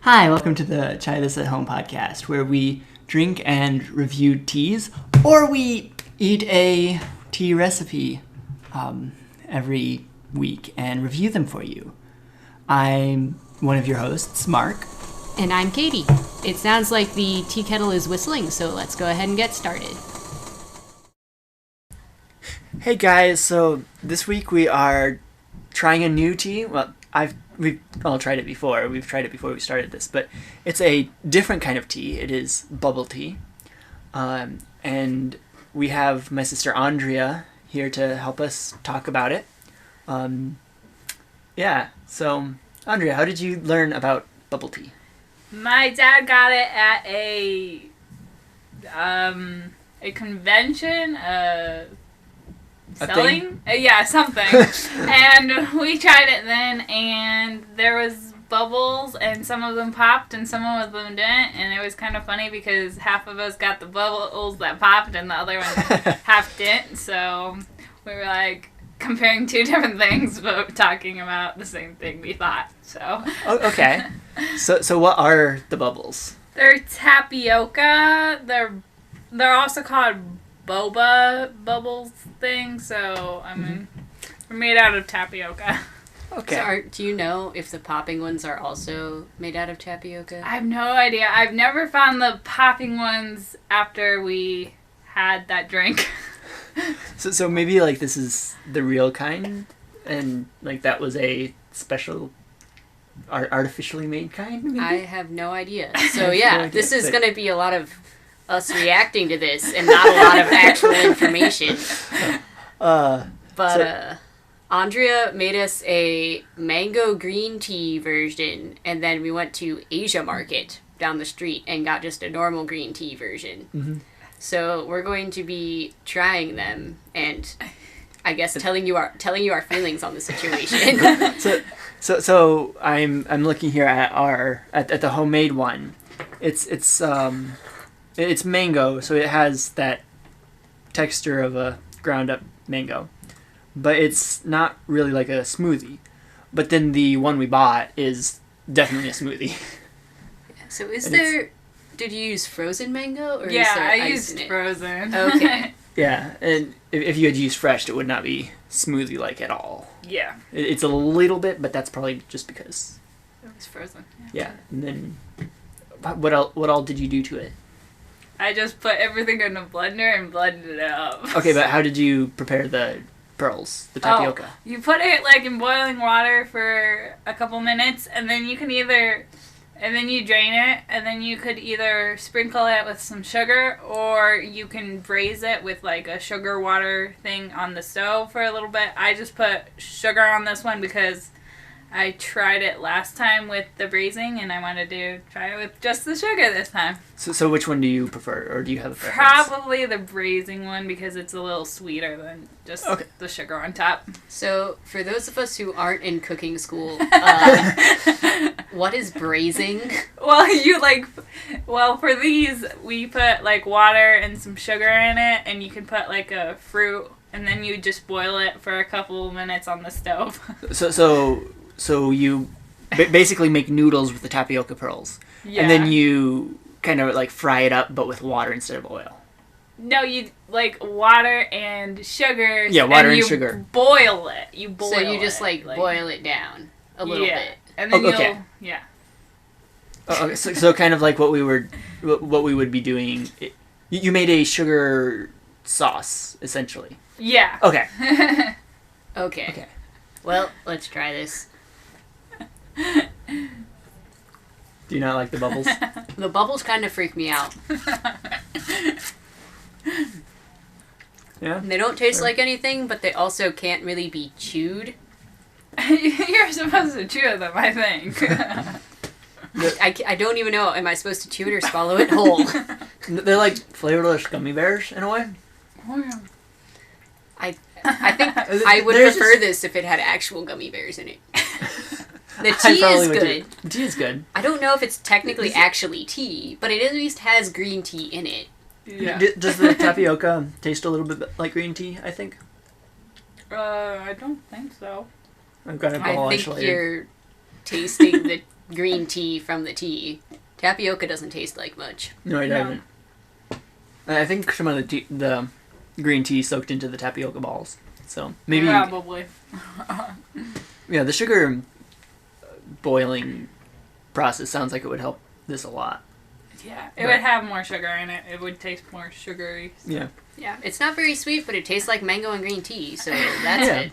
Hi, welcome to the Try This at Home podcast, where we drink and review teas, or we eat a tea recipe every week and review them for you. I'm one of your hosts, Mark. And I'm Katie. It sounds like the tea kettle is whistling, so let's go ahead and get started. Hey guys, so this week we are trying a new tea. Well, we've all tried it before. We've tried it before we started this, but it's a different kind of tea. It is bubble tea. And we have my sister Andrea here to help us talk about it. So Andrea, how did you learn about bubble tea? My dad got it at a convention, selling? Something. And we tried it then, and there was bubbles, and some of them popped, and some of them didn't, and it was kind of funny because half of us got the bubbles that popped, and the other one half didn't, so we were like comparing two different things, but talking about the same thing we thought, so. Oh, okay. So what are the bubbles? They're tapioca. They're also called Boba bubbles thing, so we're made out of tapioca. Okay. So do you know if the popping ones are also made out of tapioca? I have no idea. I've never found the popping ones after we had that drink. So maybe like this is the real kind, and like that was a special artificially made kind? Maybe? I have no idea. So yeah, this is going to be a lot of us reacting to this and not a lot of actual information. Andrea made us a mango green tea version, and then we went to Asia Market down the street and got just a normal green tea version. Mm-hmm. So we're going to be trying them and I guess telling you our feelings on the situation. So I'm looking here at the homemade one. It's mango, so it has that texture of a ground up mango, but it's not really like a smoothie. But then the one we bought is definitely a smoothie. So did you use frozen mango or yeah, is there I ice used in it? frozen. Okay. Yeah, and if you had used fresh, it would not be smoothie like at all. Yeah. It's a little bit, but that's probably just because It was frozen. Yeah, and then what all did you do to it? I just put everything in a blender and blended it up. Okay, but how did you prepare the pearls, the tapioca? You put it like in boiling water for a couple minutes, and then you drain it, and then you could either sprinkle it with some sugar, or you can braise it with like a sugar water thing on the stove for a little bit. I just put sugar on this one because I tried it last time with the braising, and I wanted to try it with just the sugar this time. So which one do you prefer, or do you have a preference? Probably the braising one because it's a little sweeter than just the sugar on top. So for those of us who aren't in cooking school, what is braising? Well, for these, we put like water and some sugar in it, and you can put like a fruit, and then you just boil it for a couple minutes on the stove. So you basically make noodles with the tapioca pearls, and then you kind of like fry it up, but with water instead of oil. No, you like water and sugar. Yeah, water and you sugar. Boil it. You boil it. So you just like boil it down a little bit, and then okay. Okay, so kind of like what we would be doing. You made a sugar sauce essentially. Yeah. Okay. Okay. Well, let's try this. Do you not like the bubbles? The bubbles kind of freak me out. Yeah. They don't taste like anything, but they also can't really be chewed. You're supposed to chew them, I think. I don't even know. Am I supposed to chew it or swallow it whole? They're like flavorless gummy bears in a way. Oh, yeah. I think I would prefer this if it had actual gummy bears in it. The tea is good. The tea is good. I don't know if it's technically actually tea, but it at least has green tea in it. Yeah. Does the tapioca taste a little bit like green tea, I think? I don't think so. I'm kind of I think isolated. you're tasting the green tea from the tea. Tapioca doesn't taste like much. No, it doesn't. I think some of the green tea soaked into the tapioca balls. So maybe Probably. yeah, the sugar boiling process sounds like it would help this a lot. Yeah, it would have more sugar in it. It would taste more sugary. So. Yeah. Yeah, it's not very sweet, but it tastes like mango and green tea, so that's it.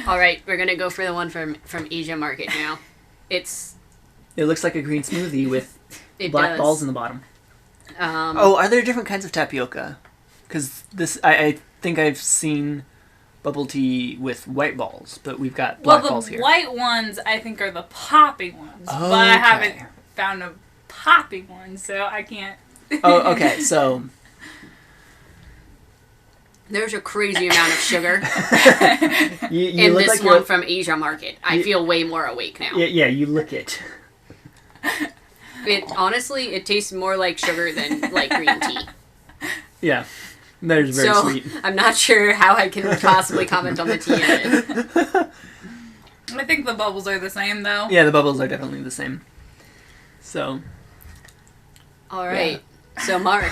All right, we're gonna go for the one from Asia Market now. It looks like a green smoothie with black balls in the bottom. Are there different kinds of tapioca? Because this, I think I've seen bubble tea with white balls, but we've got black balls here. The white ones, I think, are the popping ones. But I haven't found a popping one, so I can't... Oh, okay, so... There's a crazy amount of sugar you in this one from Asia Market. I feel way more awake now. Yeah, you lick it. Honestly, it tastes more like sugar than like green tea. Yeah, that is very sweet. I'm not sure how I can possibly comment on the tea in it. I think the bubbles are the same, though. Yeah, the bubbles are definitely the same. So. All right. Yeah. So, Mark,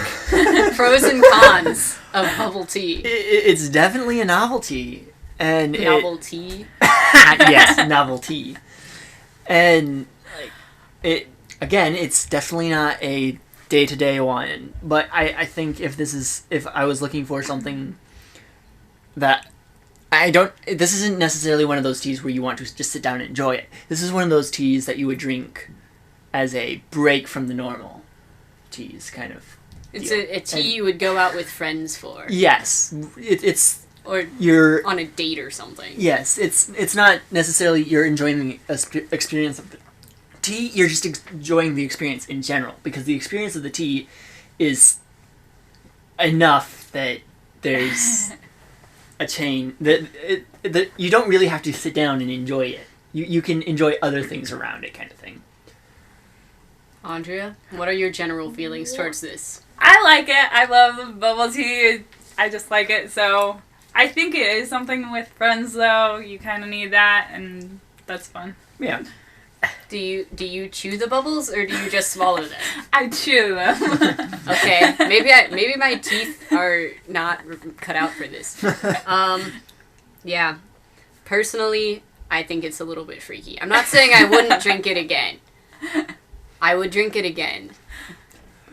pros and cons of bubble tea. It's definitely a novelty. And novelty? Yes, novelty. And it's definitely not a day-to-day one. But I think if I was looking for something that this isn't necessarily one of those teas where you want to just sit down and enjoy it. This is one of those teas that you would drink as a break from the normal teas, kind of. It's a tea you would go out with friends for. Yes, it's or you're on a date or something. Yes, it's not necessarily you're enjoying the experience of the tea. You're just enjoying the experience in general, because the experience of the tea is enough that there's a chain that you don't really have to sit down and enjoy it. You can enjoy other things around it, kind of thing. Andrea, what are your general feelings towards this? I like it. I love bubble tea. I just like it. So I think it is something with friends, though. You kind of need that, and that's fun. Yeah. Do you chew the bubbles, or do you just swallow them? I chew them. Okay, maybe my teeth are not cut out for this. Yeah. Personally, I think it's a little bit freaky. I'm not saying I wouldn't drink it again. I would drink it again.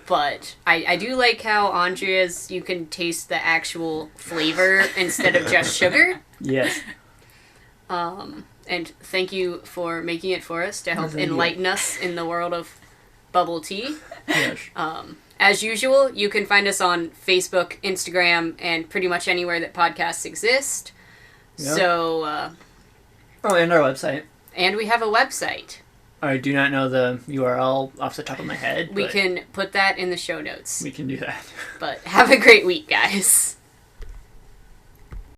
But I do like how Andrea's, you can taste the actual flavor instead of just sugar. Yes. And thank you for making it for us to help enlighten us in the world of bubble tea. Yes. As usual, you can find us on Facebook, Instagram, and pretty much anywhere that podcasts exist. Yep. So... and our website. And we have a website. I do not know the URL off the top of my head. We can put that in the show notes. We can do that. But have a great week, guys.